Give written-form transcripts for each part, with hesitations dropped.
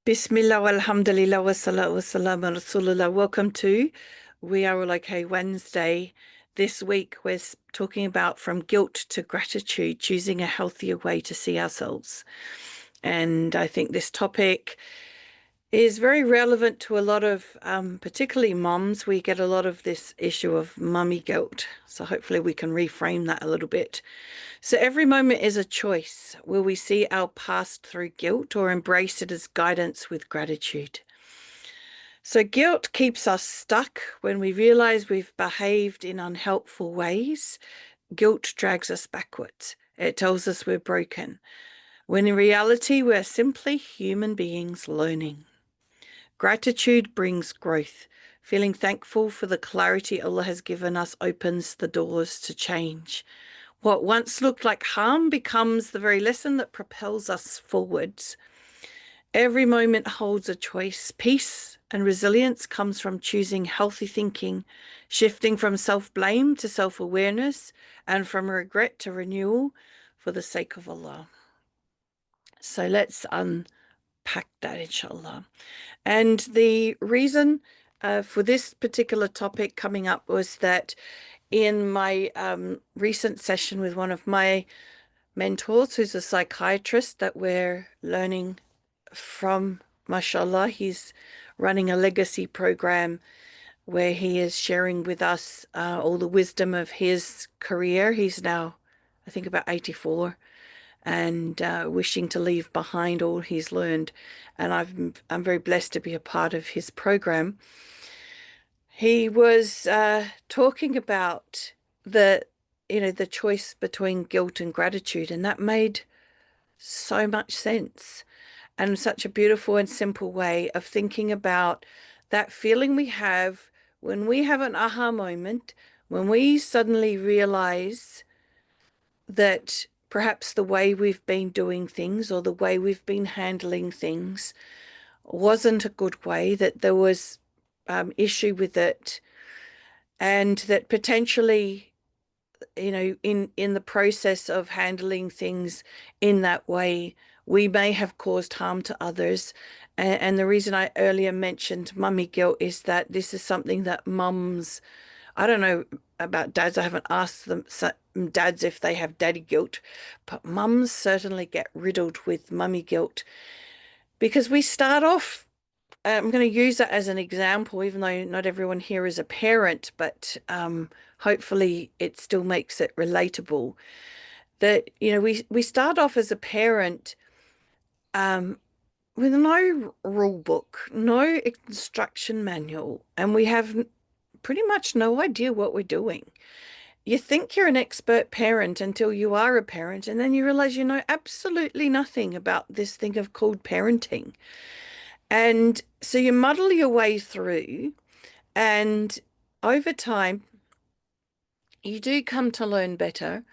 Bismillah, alhamdulillah, wassalatu wassalamu ala rasulullah. Welcome to We Are All Okay Wednesday. This week we're talking about from guilt to gratitude, choosing a healthier way to see ourselves. And I think this topic is very relevant to a lot of, particularly moms. We get a lot of this issue of mummy guilt. So hopefully we can reframe that a little bit. So every moment is a choice. Will we see our past through guilt or embrace it as guidance with gratitude? So guilt keeps us stuck when we realize we've behaved in unhelpful ways. Guilt drags us backwards. It tells us we're broken, when in reality, we're simply human beings learning. Gratitude brings growth. Feeling thankful for the clarity Allah has given us opens the doors to change. What once looked like harm becomes the very lesson that propels us forwards. Every moment holds a choice. Peace and resilience comes from choosing healthy thinking, shifting from self-blame to self-awareness, and from regret to renewal for the sake of Allah. So let's unpack that, inshallah. And the reason for this particular topic coming up was that in my recent session with one of my mentors, who's a psychiatrist that we're learning from, mashallah, he's running a legacy program where he is sharing with us all the wisdom of his career. He's now, I think, about 84 and wishing to leave behind all he's learned. And I'm very blessed to be a part of his program. He was talking about the choice between guilt and gratitude, and that made so much sense, and such a beautiful and simple way of thinking about that feeling we have when we have an aha moment, when we suddenly realize that perhaps the way we've been doing things or the way we've been handling things wasn't a good way, that there was issue with it, and that potentially, in the process of handling things in that way, we may have caused harm to others. And the reason I earlier mentioned mummy guilt is that this is something that mums, I don't know about dads, I haven't asked them dads if they have daddy guilt, but mums certainly get riddled with mummy guilt because we start off, I'm going to use that as an example, even though not everyone here is a parent, but hopefully it still makes it relatable. That, we start off as a parent um, with no rule book, no instruction manual, and we have pretty much no idea what we're doing. You think you're an expert parent until you are a parent, and then you realize you know absolutely nothing about this thing of called parenting. And so you muddle your way through, and over time, you do come to learn better,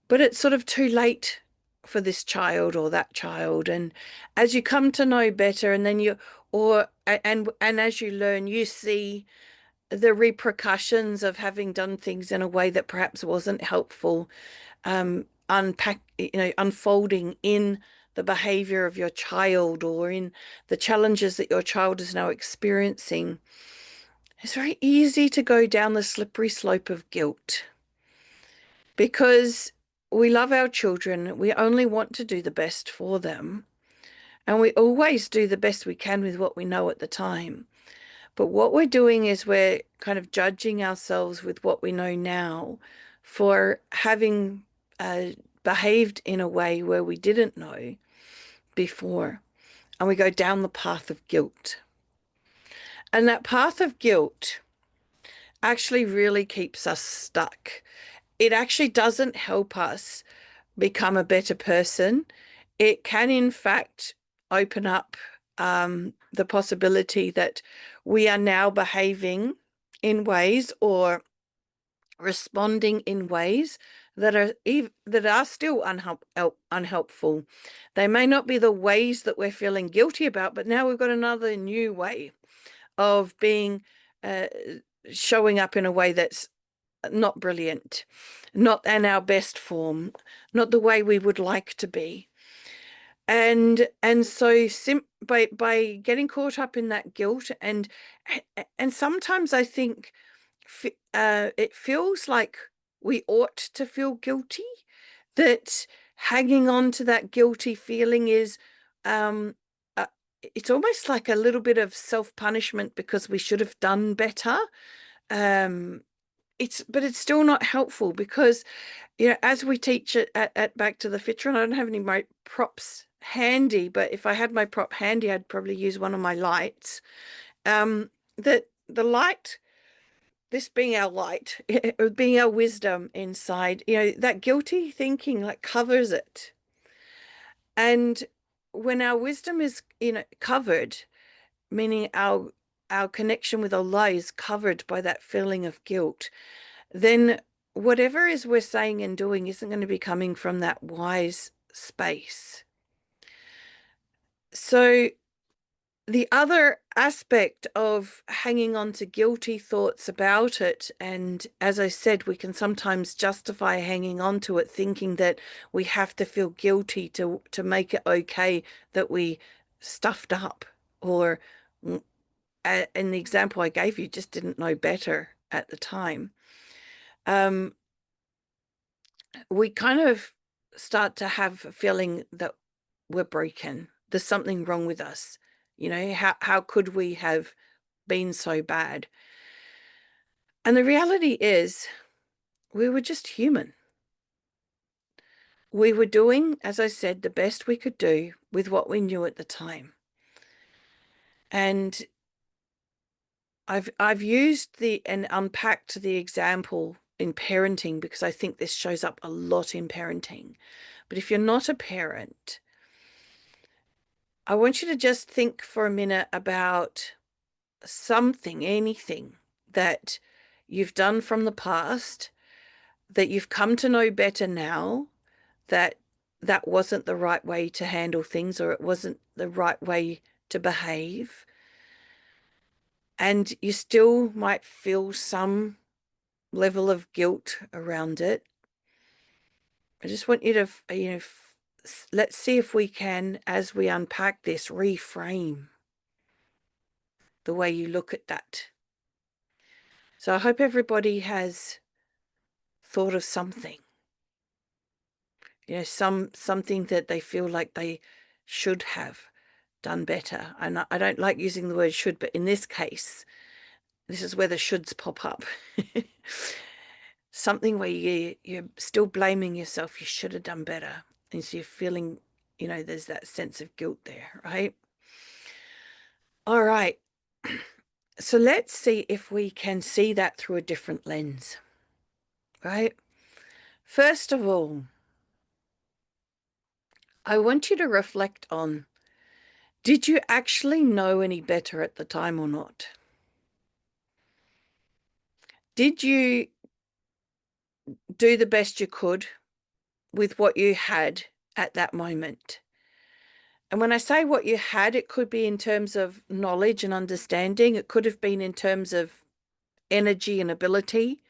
but it's sort of too late for this child or that child. And as you come to know better, and then and as you learn, you see the repercussions of having done things in a way that perhaps wasn't helpful, unfolding in the behavior of your child or in the challenges that your child is now experiencing. It's very easy to go down the slippery slope of guilt because we love our children. We only want to do the best for them. And we always do the best we can with what we know at the time. But what we're doing is we're kind of judging ourselves with what we know now for having behaved in a way where we didn't know before. And we go down the path of guilt. And that path of guilt actually really keeps us stuck. It actually doesn't help us become a better person. It can, in fact, open up the possibility that we are now behaving in ways or responding in ways that are still unhelpful. They may not be the ways that we're feeling guilty about, but now we've got another new way of being showing up in a way that's not brilliant, not in our best form, not the way we would like to be. And so by getting caught up in that guilt, and sometimes I think it feels like we ought to feel guilty, that hanging on to that guilty feeling is um uh, it's almost like a little bit of self-punishment because we should have done better. um but it's still not helpful, because as we teach it at Back to the Future, and I don't have any my props handy, but if I had my prop handy, I'd probably use one of my lights. That the light, this being our light, being our wisdom inside, that guilty thinking like covers it. And when our wisdom is, covered, meaning our connection with Allah is covered by that feeling of guilt, then whatever is we're saying and doing isn't going to be coming from that wise space. So the other aspect of hanging on to guilty thoughts about it, and as I said, we can sometimes justify hanging on to it, thinking that we have to feel guilty to make it okay that we stuffed up, or in the example I gave you, just didn't know better at the time. We kind of start to have a feeling that we're broken. There's something wrong with us. How could we have been so bad? And the reality is, we were just human. We were doing, as I said, the best we could do with what we knew at the time. And I've used and unpacked the example in parenting because I think this shows up a lot in parenting. But if you're not a parent, I want you to just think for a minute about something, anything that you've done from the past that you've come to know better now, that that wasn't the right way to handle things, or it wasn't the right way to behave. And you still might feel some level of guilt around it. I just want you to, let's see if we can, as we unpack this, reframe the way you look at that. So I hope everybody has thought of something, something that they feel like they should have done better. And I don't like using the word should, but in this case, this is where the shoulds pop up. Something where you're still blaming yourself. You should have done better. And so you're feeling, there's that sense of guilt there, right? All right. So let's see if we can see that through a different lens, right? First of all, I want you to reflect on, did you actually know any better at the time or not? Did you do the best you could with what you had at that moment? And when I say what you had, it could be in terms of knowledge and understanding. It could have been in terms of energy and ability.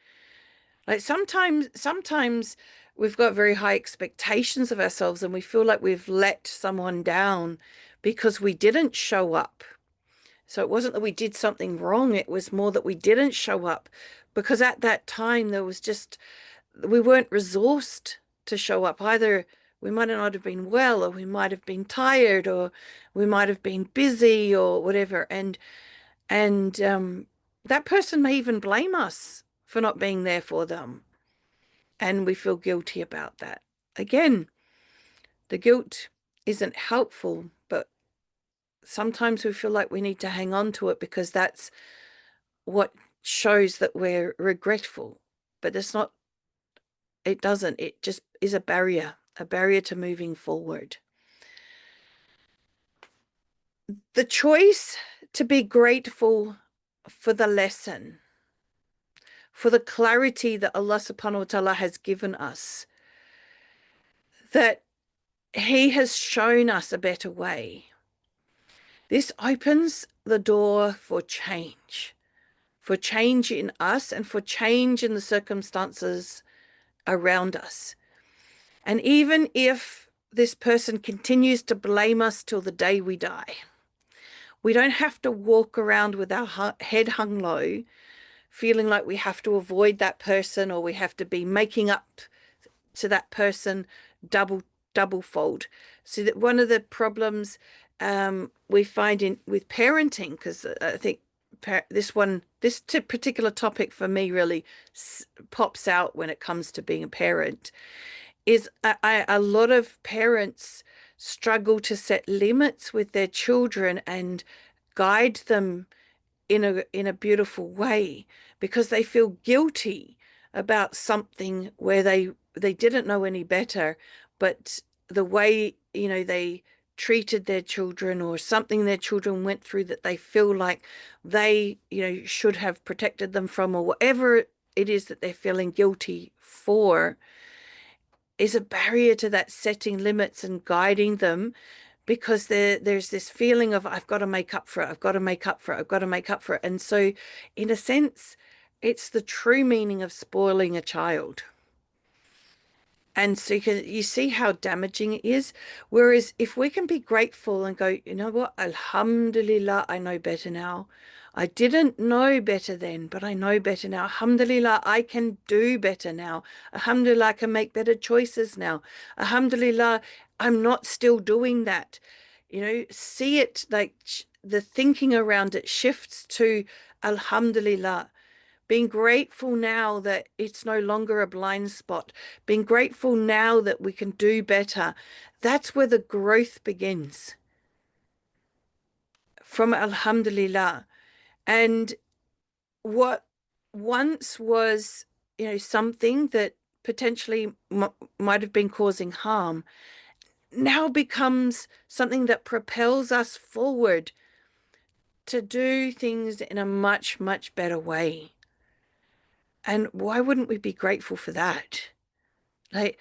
Like sometimes we've got very high expectations of ourselves and we feel like we've let someone down because we didn't show up. So it wasn't that we did something wrong. It was more that we didn't show up because at that time we weren't resourced to show up. Either we might not have been well, or we might have been tired, or we might have been busy, or whatever. And that person may even blame us for not being there for them. And we feel guilty about that. Again, the guilt isn't helpful, but sometimes we feel like we need to hang on to it because that's what shows that we're regretful. But it doesn't. It just is a barrier to moving forward. The choice to be grateful for the lesson, for the clarity that Allah subhanahu wa ta'ala has given us, that He has shown us a better way. This opens the door for change in us and for change in the circumstances around us. And even if this person continues to blame us till the day we die. We don't have to walk around with our head hung low, feeling like we have to avoid that person or we have to be making up to that person double fold. So that one of the problems we find in with parenting, because I think this particular topic for me really pops out when it comes to being a parent, is a lot of parents struggle to set limits with their children and guide them in a beautiful way because they feel guilty about something where they didn't know any better, but the way, they treated their children or something their children went through that they feel like they, should have protected them from, or whatever it is that they're feeling guilty for, is a barrier to that setting limits and guiding them, because there's this feeling of I've got to make up for it, I've got to make up for it, I've got to make up for it. And so in a sense, it's the true meaning of spoiling a child. And so you see how damaging it is. Whereas if we can be grateful and go, you know what, Alhamdulillah, I know better now. I didn't know better then, but I know better now. Alhamdulillah, I can do better now. Alhamdulillah, I can make better choices now. Alhamdulillah, I'm not still doing that. See it like the thinking around it shifts to Alhamdulillah. Being grateful now that it's no longer a blind spot, being grateful now that we can do better. That's where the growth begins, from Alhamdulillah. And what once was, something that potentially might have been causing harm, now becomes something that propels us forward to do things in a much, much better way. And why wouldn't we be grateful for that? Like,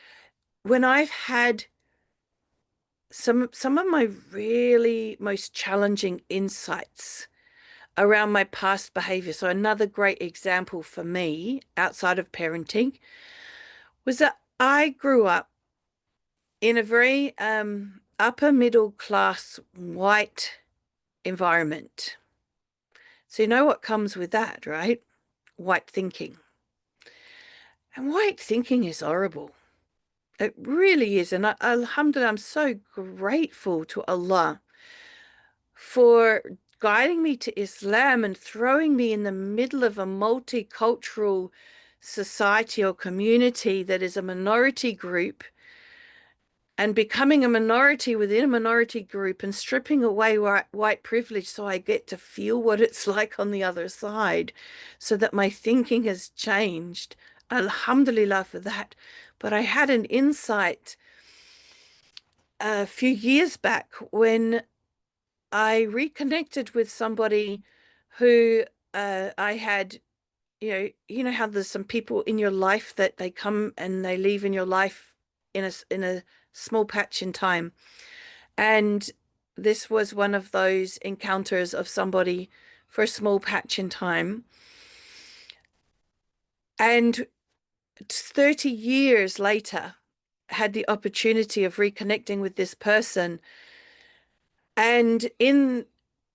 when I've had some of my really most challenging insights around my past behavior. So another great example for me outside of parenting was that I grew up in a very upper middle class white environment. So you know what comes with that, right? White thinking. And white thinking is horrible. It really is. And alhamdulillah, I'm so grateful to Allah for guiding me to Islam and throwing me in the middle of a multicultural society or community that is a minority group, and becoming a minority within a minority group and stripping away white privilege so I get to feel what it's like on the other side, so that my thinking has changed. Alhamdulillah for that. But I had an insight a few years back when I reconnected with somebody who I had, you know how there's some people in your life that they come and they leave in your life in a small patch in time. And this was one of those encounters of somebody for a small patch in time. And 30 years later, had the opportunity of reconnecting with this person. And in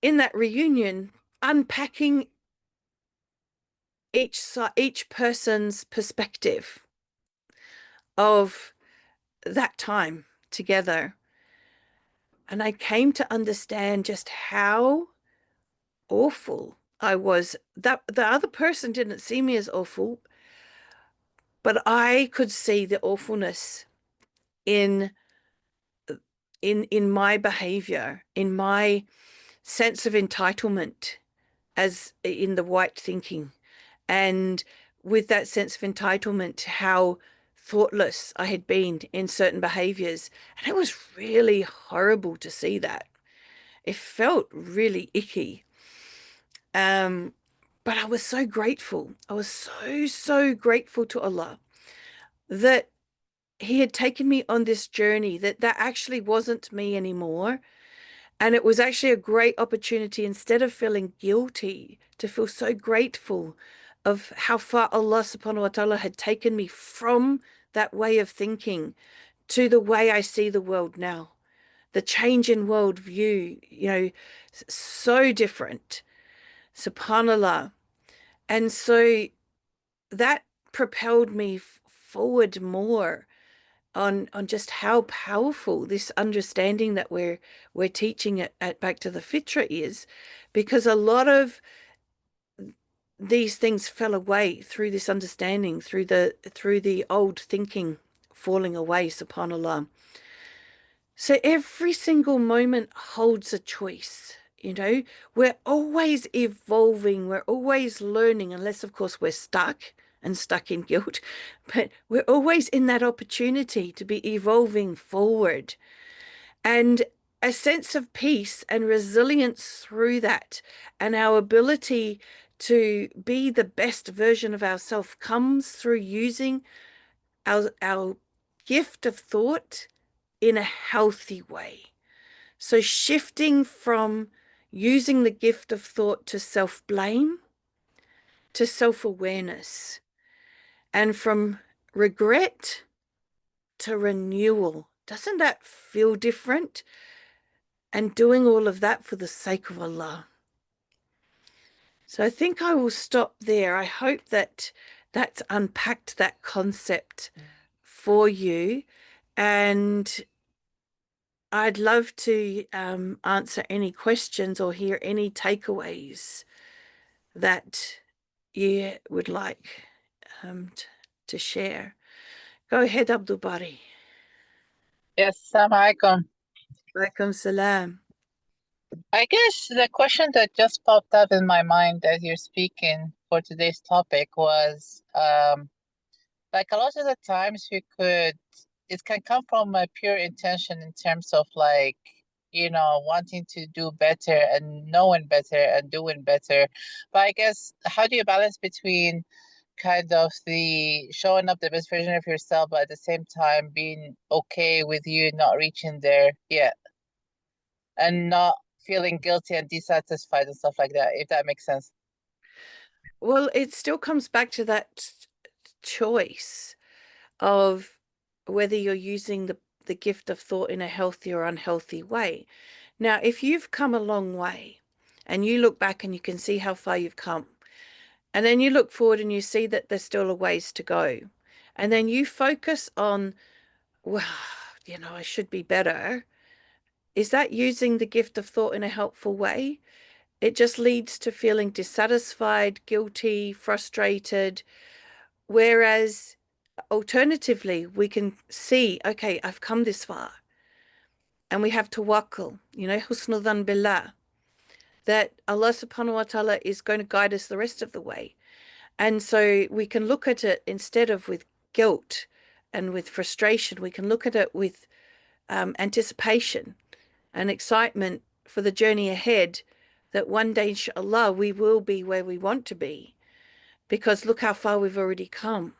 that reunion, unpacking each person's perspective of that time together. And I came to understand just how awful I was. That the other person didn't see me as awful, but I could see the awfulness in in my behavior, in my sense of entitlement, as in the white thinking. And with that sense of entitlement, how thoughtless I had been in certain behaviors. And it was really horrible to see that. It felt really icky. But I was so grateful. I was so grateful to Allah that He had taken me on this journey, that actually wasn't me anymore. And it was actually a great opportunity, instead of feeling guilty, to feel so grateful of how far Allah subhanahu wa ta'ala had taken me from that way of thinking to the way I see the world now. The change in worldview, so different. SubhanAllah. And so that propelled me forward more on just how powerful this understanding that we're teaching at Back to the Fitra is, because a lot of these things fell away through this understanding, through the old thinking falling away, subhanallah. So every single moment holds a choice. We're always evolving, we're always learning, unless, of course, we're stuck in guilt. But we're always in that opportunity to be evolving forward. And a sense of peace and resilience through that, and our ability to be the best version of ourselves comes through using our gift of thought in a healthy way. So shifting from using the gift of thought to self-blame to self-awareness, and from regret to renewal. Doesn't that feel different? And doing all of that for the sake of Allah. So I think I will stop there. I hope that that's unpacked that concept for you. And I'd love to answer any questions or hear any takeaways that you would like to share. Go ahead, Abdul Bari. Yes, Assalamu alaikum. Walaikum salam. I guess the question that just popped up in my mind as you're speaking for today's topic was like a lot of the times it can come from a pure intention in terms of like, wanting to do better and knowing better and doing better. But I guess, how do you balance between kind of the showing up the best version of yourself, but at the same time being okay with you not reaching there yet and not feeling guilty and dissatisfied and stuff like that, if that makes sense? Well, it still comes back to that choice of whether you're using the gift of thought in a healthy or unhealthy way. Now, if you've come a long way and you look back and you can see how far you've come, and then you look forward and you see that there's still a ways to go, and then you focus on, well, I should be better. Is that using the gift of thought in a helpful way? It just leads to feeling dissatisfied, guilty, frustrated. Whereas alternatively, we can see, okay, I've come this far. And we have tawakkul, husnul dhan billah, that Allah subhanahu wa ta'ala is going to guide us the rest of the way. And so we can look at it, instead of with guilt and with frustration, we can look at it with anticipation and excitement for the journey ahead, that one day, inshallah, we will be where we want to be, because look how far we've already come.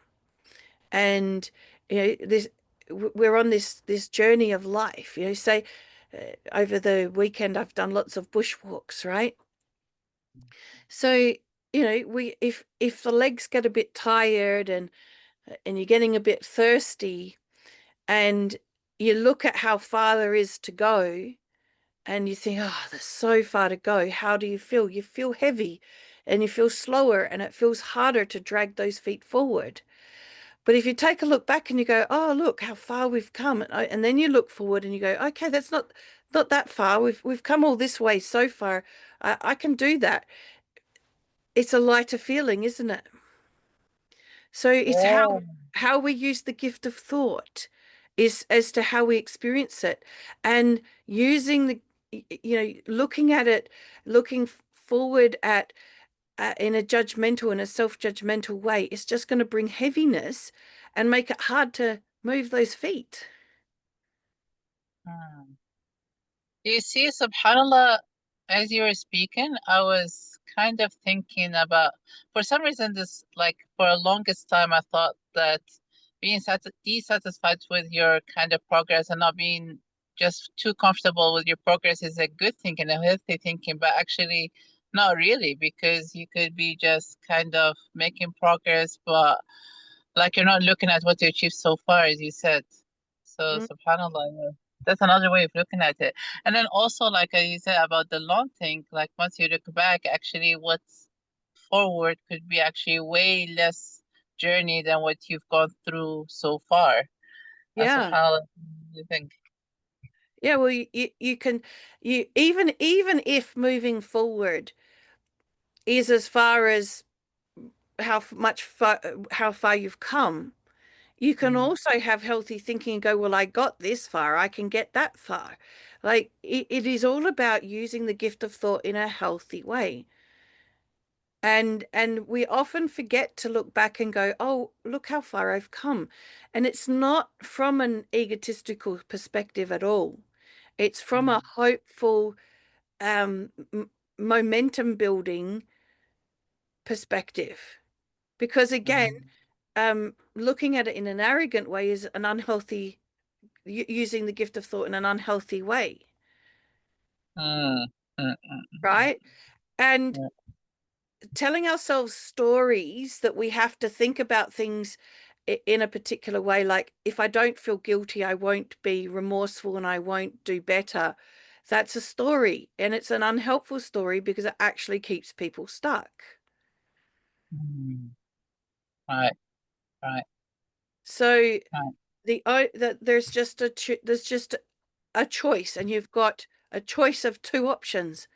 And this, we're on this journey of life. Say over the weekend I've done lots of bushwalks, right? So we if the legs get a bit tired and you're getting a bit thirsty, and you look at how far there is to go, and you think, oh, there's so far to go. How do you feel? You feel heavy and you feel slower, and it feels harder to drag those feet forward. But if you take a look back and you go, oh, look how far we've come, and then you look forward and you go, okay, that's not that far. We've come all this way so far. I can do that. It's a lighter feeling, isn't it? So it's Yeah. how we use the gift of thought is as to how we experience it, and using looking at it, looking forward at in a judgmental, in a self-judgmental way, it's just going to bring heaviness and make it hard to move those feet. Hmm. You see, subhanAllah, as you were speaking, I was kind of thinking about, for some reason, this, like, for a longest time, I thought that being dissatisfied with your kind of progress and not being just too comfortable with your progress is a good thing and a healthy thinking, but actually, not really, because you could be just kind of making progress, but like you're not looking at what you achieved so far, as you said. So Mm. subhanallah, yeah. That's another way of looking at it. And then also, like you said about the long thing, like once you look back, actually what's forward could be actually way less journey than what you've gone through so far. And Yeah. subhanallah, you think. Yeah, well, you can you even if moving forward is as far as how far you've come, you can Mm, also have healthy thinking and go, well, I got this far, I can get that far. Like it is all about using the gift of thought in a healthy way. And we often forget to look back and go, oh, look how far I've come. And it's not from an egotistical perspective at all. It's from mm, a hopeful, momentum building perspective. Because again, mm, looking at it in an arrogant way is an unhealthy, using the gift of thought in an unhealthy way, mm, mm, right? And mm, telling ourselves stories that we have to think about things in a particular way, like if I don't feel guilty, I won't be remorseful and I won't do better. That's a story, and it's an unhelpful story because it actually keeps people stuck. mm. Right, right, So right. there's just a choice, and you've got a choice of two options: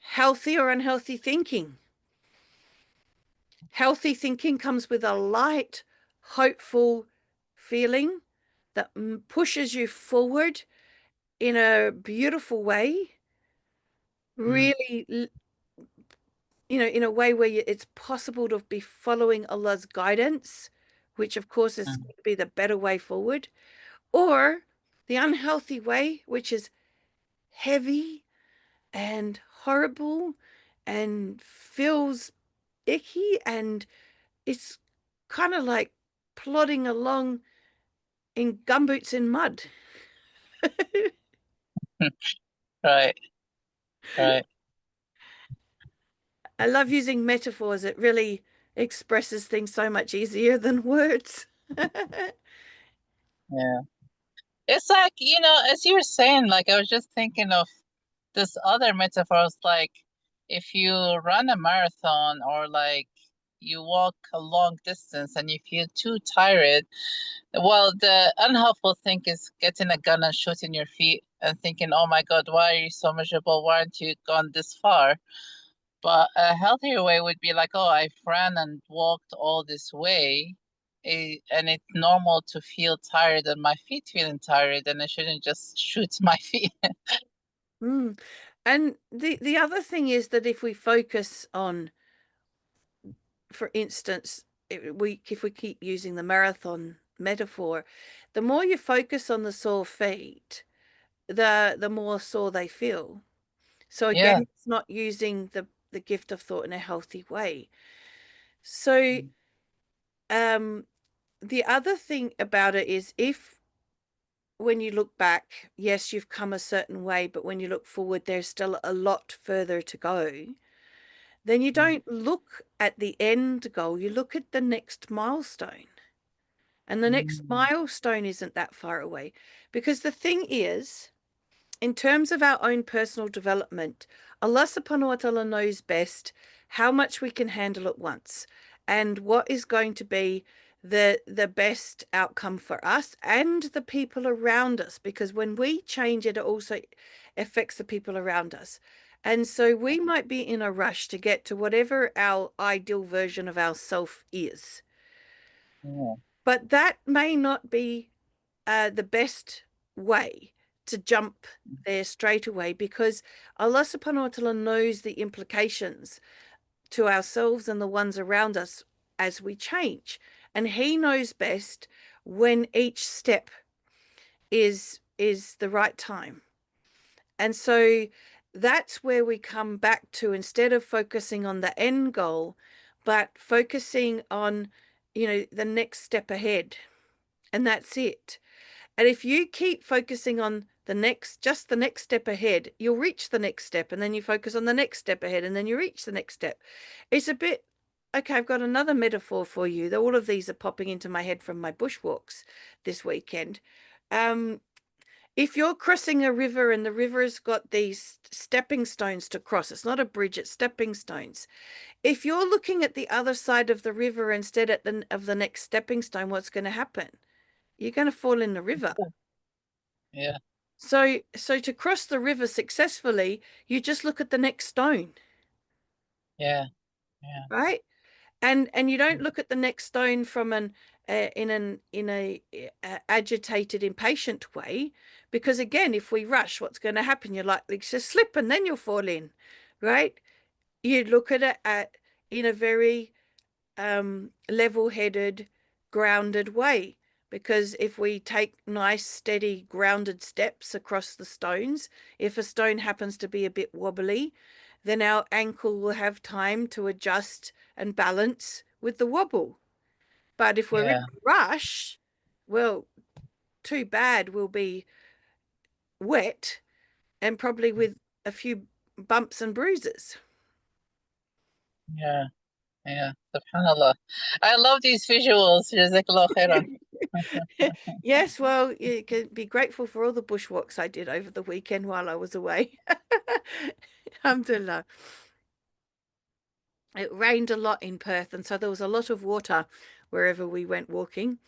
healthy or unhealthy thinking. Healthy thinking comes with a light, hopeful feeling that pushes you forward in a beautiful way, Mm, really, in a way where it's possible to be following Allah's guidance, which of course is mm, going to be the better way forward, or the unhealthy way, which is heavy and horrible and feels icky, and it's kind of like plodding along in gumboots in mud. right, right. I love using metaphors. It really expresses things so much easier than words. Yeah. It's like, as you were saying, like I was just thinking of this other metaphors, like if you run a marathon or like you walk a long distance and you feel too tired, well, the unhelpful thing is getting a gun and shooting your feet and thinking, oh my God, why are you so miserable? Why aren't you gone this far? But a healthier way would be like, oh, I've ran and walked all this way, and it's normal to feel tired and my feet feeling tired, and I shouldn't just shoot my feet. Mm. And the other thing is that if we focus on, for instance, if we keep using the marathon metaphor, the more you focus on the sore feet, the more sore they feel. So again, Yeah. it's not using the gift of thought in a healthy way. So um the other thing about it is, if when you look back, yes, you've come a certain way, but when you look forward, there's still a lot further to go, then you don't look at the end goal, you look at the next milestone. And the next Mm, milestone isn't that far away. Because the thing is, in terms of our own personal development, Allah subhanahu wa ta'ala knows best how much we can handle at once and what is going to be the best outcome for us and the people around us, because when we change it, it also affects the people around us. And so we might be in a rush to get to whatever our ideal version of ourself is. yeah. But that may not be the best way to jump there straight away, because Allah subhanahu wa ta'ala knows the implications to ourselves and the ones around us as we change. And He knows best when each step is the right time. And so that's where we come back to, instead of focusing on the end goal, but focusing on, the next step ahead. And that's it. And if you keep focusing on just the next step ahead, you'll reach the next step. And then you focus on the next step ahead, and then you reach the next step. It's a bit, okay, I've got another metaphor for you. All of these are popping into my head from my bushwalks this weekend. Um, if you're crossing a river and the river has got these stepping stones to cross, it's not a bridge, it's stepping stones. If you're looking at the other side of the river instead of the next stepping stone, what's going to happen? You're going to fall in the river. Yeah, So to cross the river successfully, you just look at the next stone, yeah, yeah, right? And you don't look at the next stone from an in a agitated, impatient way, because again, if we rush, what's going to happen? You're likely to slip, and then you'll fall in, right? You look at it in a very level-headed, grounded way. Because if we take nice, steady, grounded steps across the stones, if a stone happens to be a bit wobbly, then our ankle will have time to adjust and balance with the wobble. But if we're in yeah, a rush, well, too bad we'll be wet and probably with a few bumps and bruises. yeah, yeah. Subhanallah. I love these visuals. Jazakallah khairan. Yes, well, you can be grateful for all the bushwalks I did over the weekend while I was away. Alhamdulillah. It rained a lot in Perth, and so there was a lot of water wherever we went walking.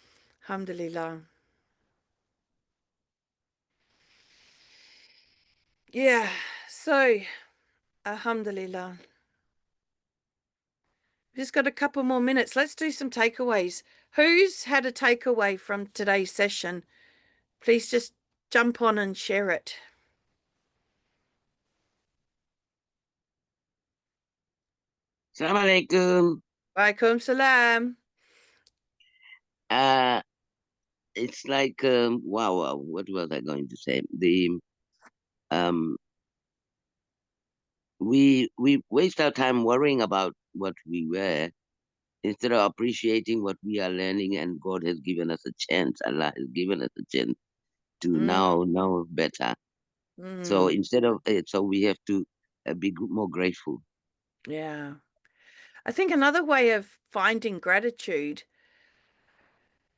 Alhamdulillah. Yeah, so Alhamdulillah. We've just got a couple more minutes. Let's do some takeaways. Who's had a takeaway from today's session? Please just jump on and share it. Assalamualaikum. Walaikum salam. Uh, it's like wow, what was I going to say? Um we waste our time worrying about what we were instead of appreciating what we are learning, and God has given us a chance. Allah has given us a chance to Mm, now know better. So mm, instead of it, so we have to be more grateful. yeah. I think another way of finding gratitude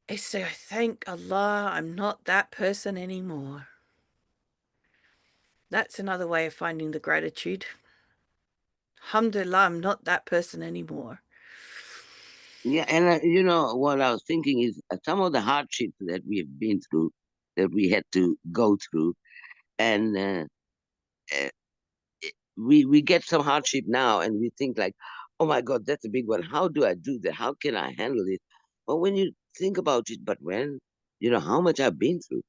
is to thank Allah, I'm not that person anymore. That's another way of finding the gratitude. Alhamdulillah, I'm not that person anymore. Yeah, and you know what I was thinking is some of the hardships that we have been through, that we had to go through, and uh, we get some hardship now and we think like, oh my God, that's a big one. How do I do that? How can I handle it? But when you think about it, but when you know how much I've been through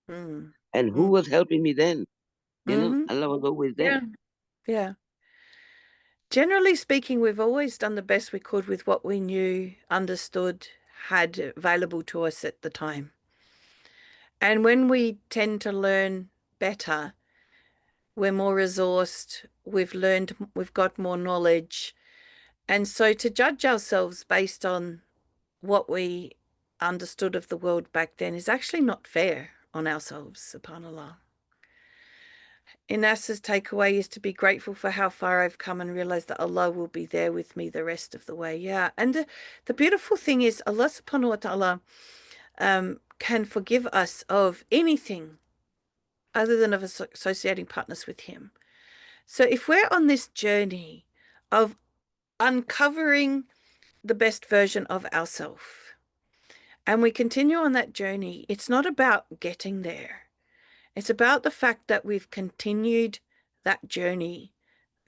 Mm, and who mm, was helping me then, hmm. Allah was always there. Yeah, yeah. Generally speaking, we've always done the best we could with what we knew, understood, had available to us at the time. And when we tend to learn better, we're more resourced, we've learned, we've got more knowledge. And so to judge ourselves based on what we understood of the world back then is actually not fair on ourselves, subhanAllah. Inasa's takeaway is to be grateful for how far I've come and realize that Allah will be there with me the rest of the way. Yeah. And the beautiful thing is Allah subhanahu wa ta'ala can forgive us of anything other than of associating partners with him. So if we're on this journey of uncovering the best version of ourselves and we continue on that journey, it's not about getting there. It's about the fact that we've continued that journey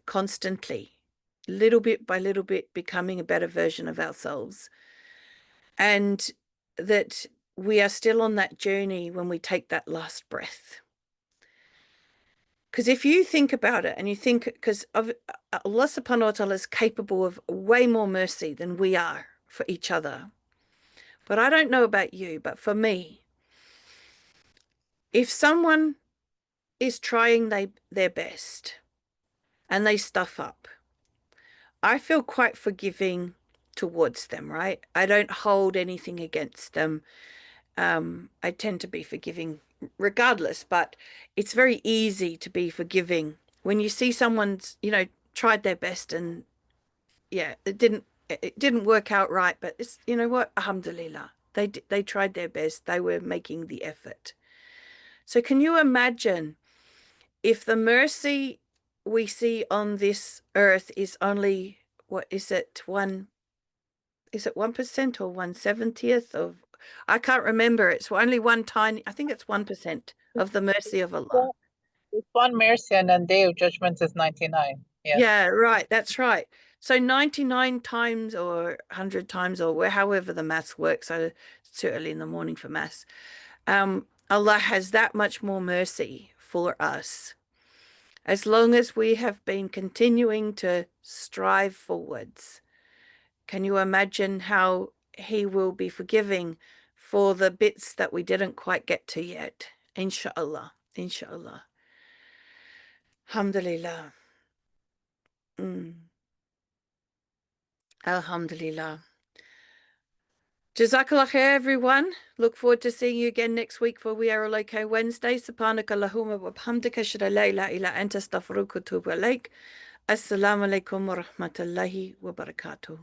constantly, little bit by little bit, becoming a better version of ourselves. And that we are still on that journey when we take that last breath. Because if you think about it and you think, because Allah subhanahu wa ta'ala is capable of way more mercy than we are for each other. But I don't know about you, but for me, if someone is trying their best and they stuff up, I feel quite forgiving towards them, right? I don't hold anything against them. I tend to be forgiving regardless, but it's very easy to be forgiving when you see someone's, tried their best and yeah, it didn't work out right, but it's, you know what? Alhamdulillah. They tried their best. They were making the effort. So can you imagine if the mercy we see on this earth is only, what is it, 1% or 1/70th of, I can't remember. It's only one tiny, I think it's 1% of the mercy of Allah. It's one mercy, and then day of judgment is 99. Yes. Yeah, right. That's right. So 99 times or 100 times or however the maths works. So it's too early in the morning for maths. Allah has that much more mercy for us. As long as we have been continuing to strive forwards. Can you imagine how he will be forgiving for the bits that we didn't quite get to yet? Inshallah. Inshallah. Alhamdulillah. Alhamdulillah. Jazakallah khair, everyone. Look forward to seeing you again next week for We Are OK Wednesday. Subhanakallahumma wa bihamdika, ashhadu an la ilaha illa anta, astaghfiruka wa atubu ilaik. Assalamu alaikum wa rahmatullahi wa barakatuh.